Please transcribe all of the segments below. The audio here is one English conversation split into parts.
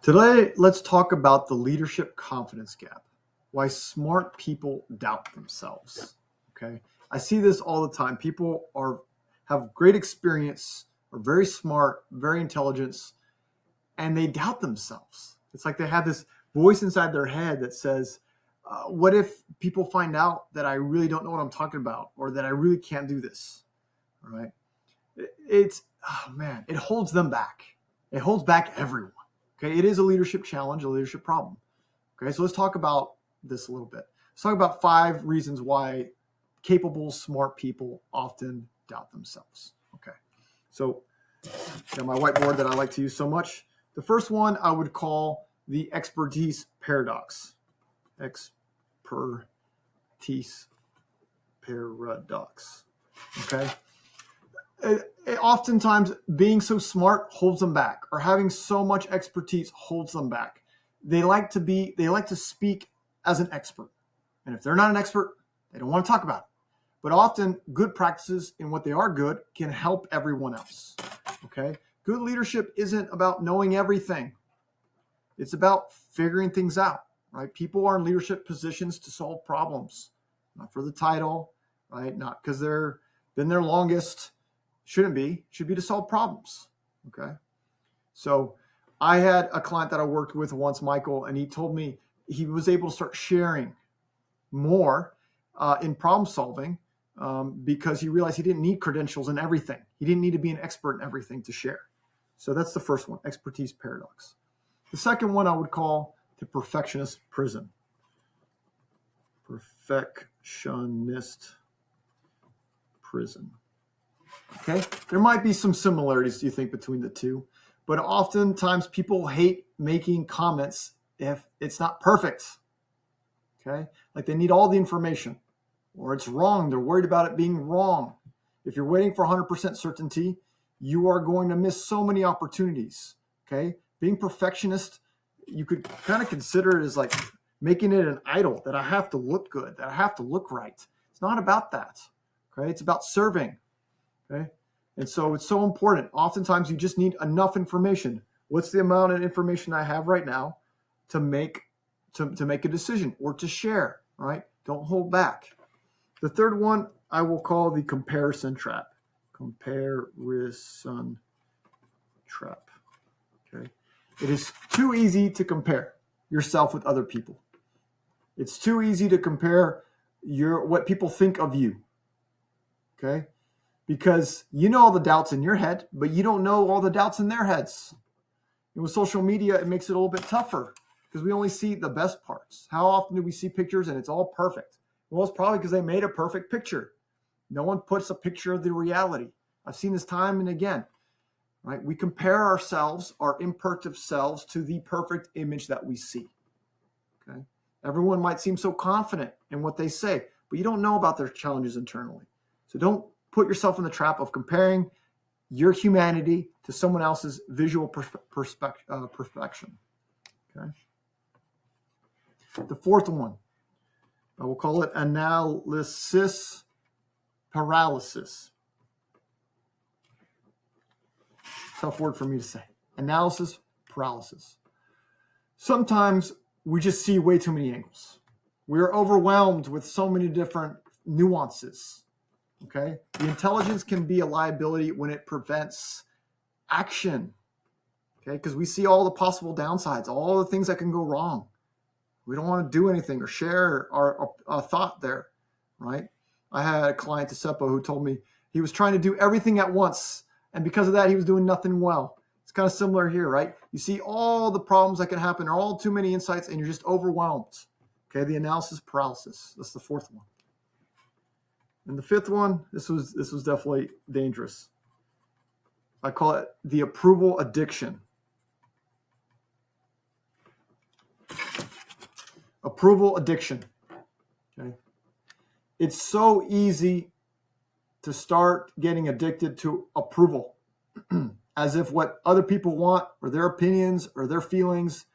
Today, let's talk about the leadership confidence gap, why smart people doubt themselves. Okay. I see this all the time. People have great experience, are very smart, very intelligent, and they doubt themselves. It's like they have this voice inside their head that says, what if people find out that I really don't know what I'm talking about or that I really can't do this? All right. Oh man, it holds them back. It holds back everyone. Okay. It is a leadership challenge, a leadership problem. Okay. So let's talk about this a little bit. Let's talk about 5 reasons why capable, smart people often doubt themselves. Okay. So got my whiteboard that I like to use so much. The first one I would call the expertise paradox. Expertise paradox. Okay. Oftentimes being so smart holds them back, or having so much expertise holds them back. They like to speak as an expert. And if they're not an expert, they don't want to talk about it. But often good practices in what they are good can help everyone else. Okay. Good leadership isn't about knowing everything. It's about figuring things out, right? People are in leadership positions to solve problems, not for the title, right? Not because they're been there longest. Should be to solve problems. Okay. So I had a client that I worked with once, Michael, and he told me he was able to start sharing more in problem solving because he realized he didn't need credentials in everything. He didn't need to be an expert in everything to share. So that's the first one, expertise paradox. The second one I would call the perfectionist prison. Perfectionist prison. Okay, there might be some similarities, do you think, between the two? But oftentimes people hate making comments if it's not perfect. Okay, like they need all the information, or it's wrong. They're worried about it being wrong. If you're waiting for 100% certainty, you are going to miss so many opportunities. Okay, being perfectionist, you could kind of consider it as like making it an idol, that I have to look good, that I have to look right. It's not about that. Okay, it's about serving. Okay. And so it's so important. Oftentimes you just need enough information. What's the amount of information I have right now to make a decision or to share, right? Don't hold back. The third one I will call the comparison trap. Comparison trap. Okay. It is too easy to compare yourself with other people. It's too easy to compare what people think of you. Okay. Because you know all the doubts in your head, but you don't know all the doubts in their heads. And with social media, it makes it a little bit tougher because we only see the best parts. How often do we see pictures and it's all perfect? Well, it's probably because they made a perfect picture. No one puts a picture of the reality. I've seen this time and again, right? We compare ourselves, our imperfect selves, to the perfect image that we see. Okay. Everyone might seem so confident in what they say, but you don't know about their challenges internally. So don't put yourself in the trap of comparing your humanity to someone else's visual perfection. Okay. The fourth one, I will call it analysis paralysis. Tough word for me to say. Analysis paralysis. Sometimes we just see way too many angles. We are overwhelmed with so many different nuances. Okay. The intelligence can be a liability when it prevents action. Okay. Because we see all the possible downsides, all the things that can go wrong. We don't want to do anything or share our thought there. Right. I had a client, Seppo, who told me he was trying to do everything at once. And because of that, he was doing nothing well. It's kind of similar here, right? You see all the problems that can happen, or all too many insights, and you're just overwhelmed. Okay. The analysis paralysis. That's the fourth one. And the fifth one, this was definitely dangerous. I call it the approval addiction. Approval addiction. Okay. It's so easy to start getting addicted to approval, as if what other people want or their opinions or their feelings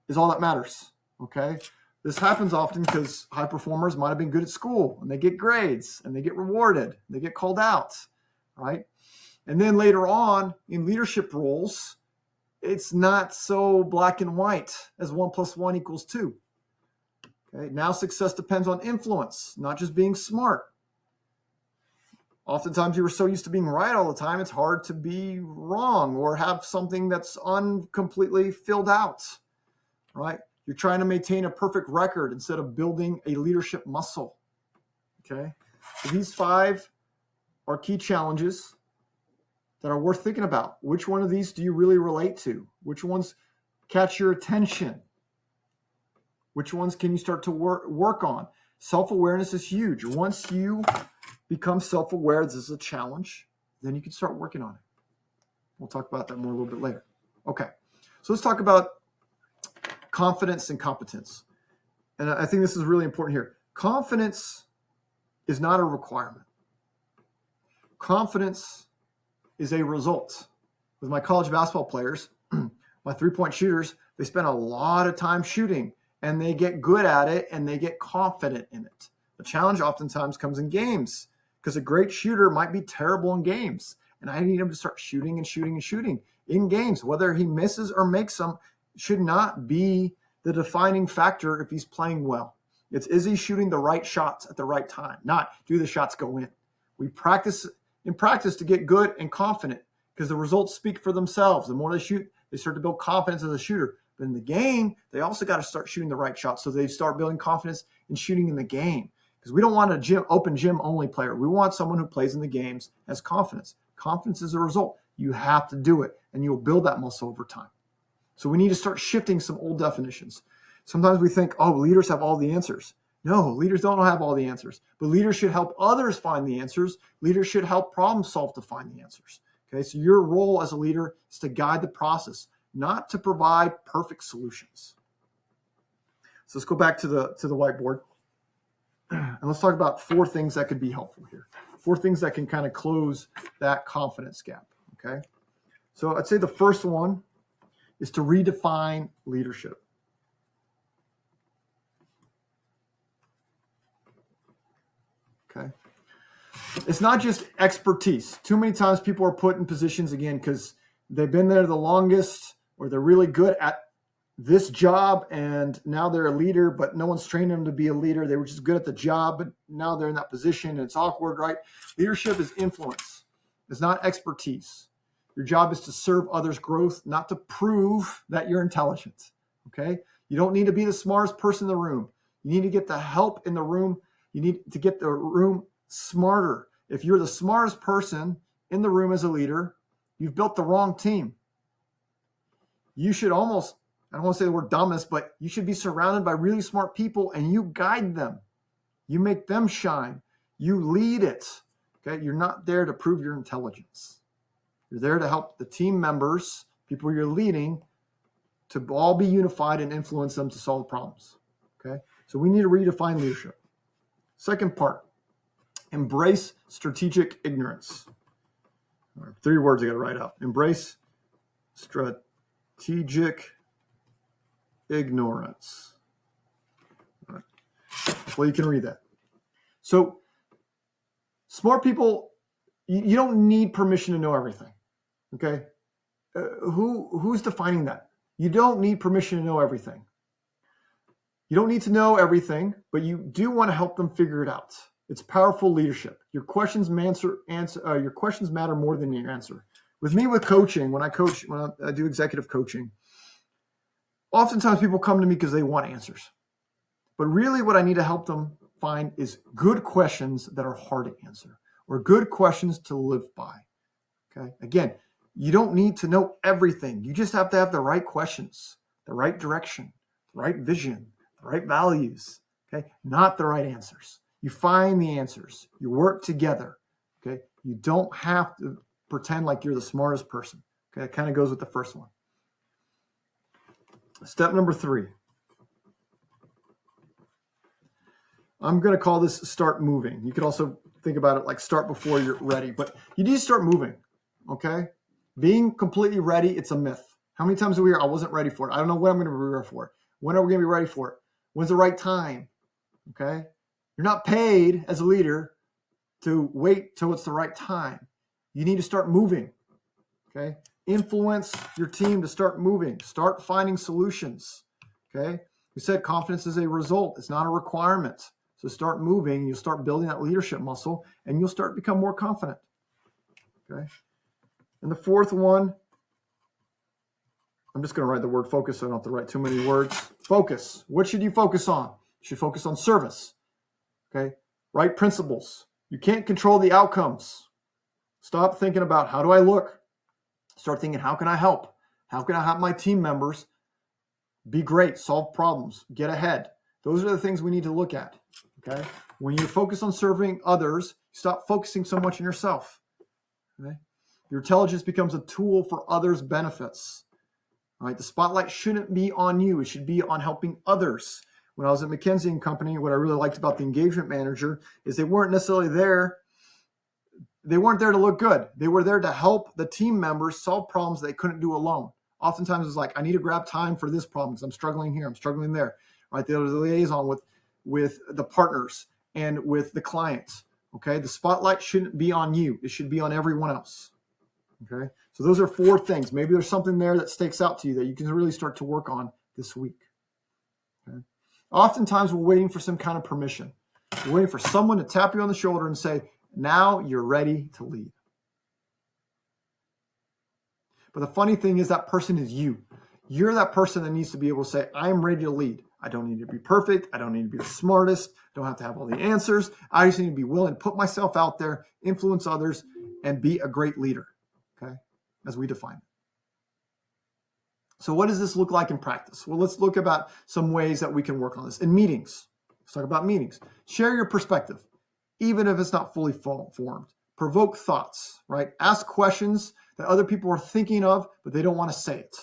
is all that matters. Okay. This happens often because high performers might have been good at school and they get grades and they get rewarded. They get called out, right? And then later on in leadership roles, it's not so black and white as 1 + 1 = 2. Okay, now success depends on influence, not just being smart. Oftentimes you were so used to being right all the time, it's hard to be wrong or have something that's uncompletely filled out, right? You're trying to maintain a perfect record instead of building a leadership muscle, okay? So these 5 are key challenges that are worth thinking about. Which one of these do you really relate to? Which ones catch your attention? Which ones can you start to work on? Self-awareness is huge. Once you become self-aware, this is a challenge, then you can start working on it. We'll talk about that more a little bit later. Okay, so let's talk about confidence and competence. And I think this is really important here. Confidence is not a requirement. Confidence is a result. With my college basketball players, my three-point shooters, they spend a lot of time shooting, and they get good at it, and they get confident in it. The challenge oftentimes comes in games, because a great shooter might be terrible in games, and I need him to start shooting and shooting and shooting in games. Whether he misses or makes them should not be the defining factor if he's playing well. Is he shooting the right shots at the right time? Not do the shots go in. We practice to get good and confident, because the results speak for themselves. The more they shoot, they start to build confidence as a shooter. But in the game, they also got to start shooting the right shots, so they start building confidence in shooting in the game. Because we don't want a open gym only player. We want someone who plays in the games, has confidence. Confidence is a result. You have to do it, and you'll build that muscle over time. So we need to start shifting some old definitions. Sometimes we think, oh, leaders have all the answers. No, leaders don't have all the answers. But leaders should help others find the answers. Leaders should help problem solve to find the answers. Okay, so your role as a leader is to guide the process, not to provide perfect solutions. So let's go back to the whiteboard. And let's talk about 4 things that could be helpful here. 4 things that can kind of close that confidence gap, okay? So I'd say the first one is to redefine leadership. Okay? It's not just expertise. Too many times people are put in positions, again, because they've been there the longest, or they're really good at this job, and now they're a leader, but no one's trained them to be a leader. They were just good at the job, but now they're in that position, and it's awkward, right? Leadership is influence. It's not expertise. Your job is to serve others' growth, not to prove that you're intelligent, okay? You don't need to be the smartest person in the room. You need to get the help in the room. You need to get the room smarter. If you're the smartest person in the room as a leader, you've built the wrong team. You should almost, I don't want to say the word dumbest, but you should be surrounded by really smart people, and you guide them. You make them shine. You lead it. Okay? You're not there to prove your intelligence. You're there to help the team members, people you're leading, to all be unified and influence them to solve problems. Okay? So we need to redefine leadership. Second part, embrace strategic ignorance. 3 words I got to write out. Embrace strategic ignorance. All right. Hopefully you can read that. So smart people, you don't need permission to know everything. Okay? Who's defining that? You don't need permission to know everything. You don't need to know everything, but you do want to help them figure it out. It's powerful leadership. Your questions matter more than your answer. With me, with coaching, when I do executive coaching, oftentimes people come to me because they want answers. But really what I need to help them find is good questions that are hard to answer, or good questions to live by. Okay? Again, you don't need to know everything. You just have to have the right questions, the right direction, the right vision, the right values. Okay? Not the right answers. You find the answers. You work together. Okay? You don't have to pretend like you're the smartest person. Okay? It kind of goes with the first one. Step number 3. I'm going to call this start moving. You could also think about it like start before you're ready, but you need to start moving. Okay? Being completely ready, it's a myth. How many times do we hear, I wasn't ready for it. I don't know when I'm going to be ready for it. When are we going to be ready for it? When's the right time? Okay? You're not paid as a leader to wait till it's the right time. You need to start moving. Okay? Influence your team to start moving, start finding solutions. Okay. We said confidence is a result. It's not a requirement. So start moving. You'll start building that leadership muscle and you'll start to become more confident. Okay. And the fourth one, I'm just going to write the word focus so I don't have to write too many words. Focus. What should you focus on? You should focus on service. Okay. Right principles. You can't control the outcomes. Stop thinking about how do I look? Start thinking, how can I help? How can I help my team members be great, solve problems, get ahead? Those are the things we need to look at. Okay. When you focus on serving others, stop focusing so much on yourself. Okay. Your intelligence becomes a tool for others' benefits. All right. The spotlight shouldn't be on you. It should be on helping others. When I was at McKinsey & Company, what I really liked about the engagement manager is they weren't necessarily there. They weren't there to look good. They were there to help the team members solve problems they couldn't do alone. Oftentimes it's like, I need to grab time for this problem because I'm struggling here, I'm struggling there. Right? There was a liaison with the partners and with the clients. Okay. The spotlight shouldn't be on you. It should be on everyone else. Okay. So those are 4 things. Maybe there's something there that sticks out to you that you can really start to work on this week. Okay. Oftentimes we're waiting for some kind of permission. We're waiting for someone to tap you on the shoulder and say, now you're ready to lead. But the funny thing is that person is you. You're that person that needs to be able to say, I am ready to lead. I don't need to be perfect. I don't need to be the smartest. I don't have to have all the answers. I just need to be willing to put myself out there, influence others, and be a great leader, okay, as we define it. So what does this look like in practice? Well, let's look about some ways that we can work on this. In meetings, let's talk about meetings. Share your perspective, even if it's not fully formed. Provoke thoughts, right? Ask questions that other people are thinking of, but they don't want to say it.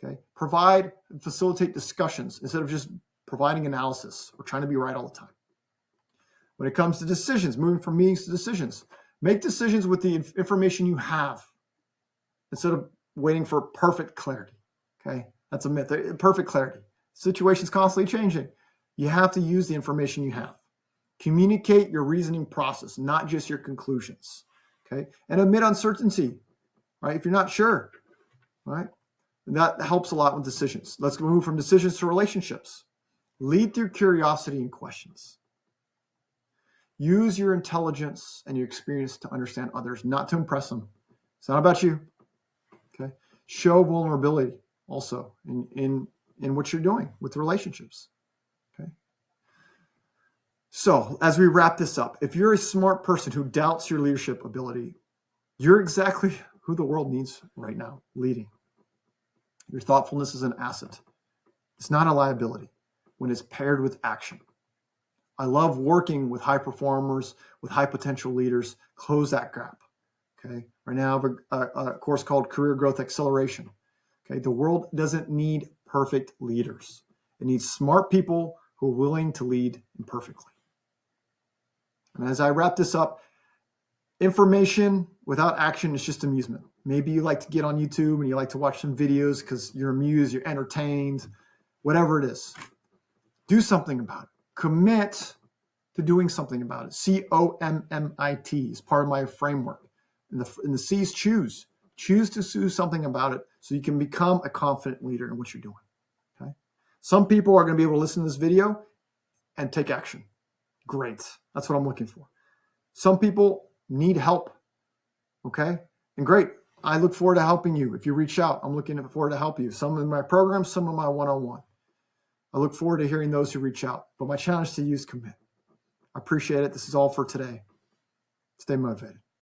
Okay. Provide and facilitate discussions instead of just providing analysis or trying to be right all the time. When it comes to decisions, moving from meetings to decisions, make decisions with the information you have instead of waiting for perfect clarity. Okay. That's a myth. Perfect clarity. Situation's constantly changing. You have to use the information you have. Communicate your reasoning process, not just your conclusions. Okay. And admit uncertainty, right? If you're not sure, right? And that helps a lot with decisions. Let's move from decisions to relationships. Lead through curiosity and questions. Use your intelligence and your experience to understand others, not to impress them. It's not about you. Okay. Show vulnerability also in what you're doing with relationships. Okay. So as we wrap this up, if you're a smart person who doubts your leadership ability, you're exactly who the world needs right now, leading. Your thoughtfulness is an asset. It's not a liability when it's paired with action. I love working with high performers, with high potential leaders, close that gap. Okay. Right now I have a course called Career Growth Acceleration. Okay. The world doesn't need perfect leaders. It needs smart people who are willing to lead imperfectly. And as I wrap this up, information without action is just amusement. Maybe you like to get on YouTube and you like to watch some videos because you're amused, you're entertained, whatever it is. Do something about it. Commit to doing something about it. COMMIT is part of my framework. And the C's choose. Choose to do something about it so you can become a confident leader in what you're doing. Okay? Some people are going to be able to listen to this video and take action. Great. That's what I'm looking for. Some people need help. Okay? And great. I look forward to helping you. If you reach out, I'm looking forward to help you. Some in my programs, some in my one-on-one. I look forward to hearing those who reach out. But my challenge to you is commit. I appreciate it. This is all for today. Stay motivated.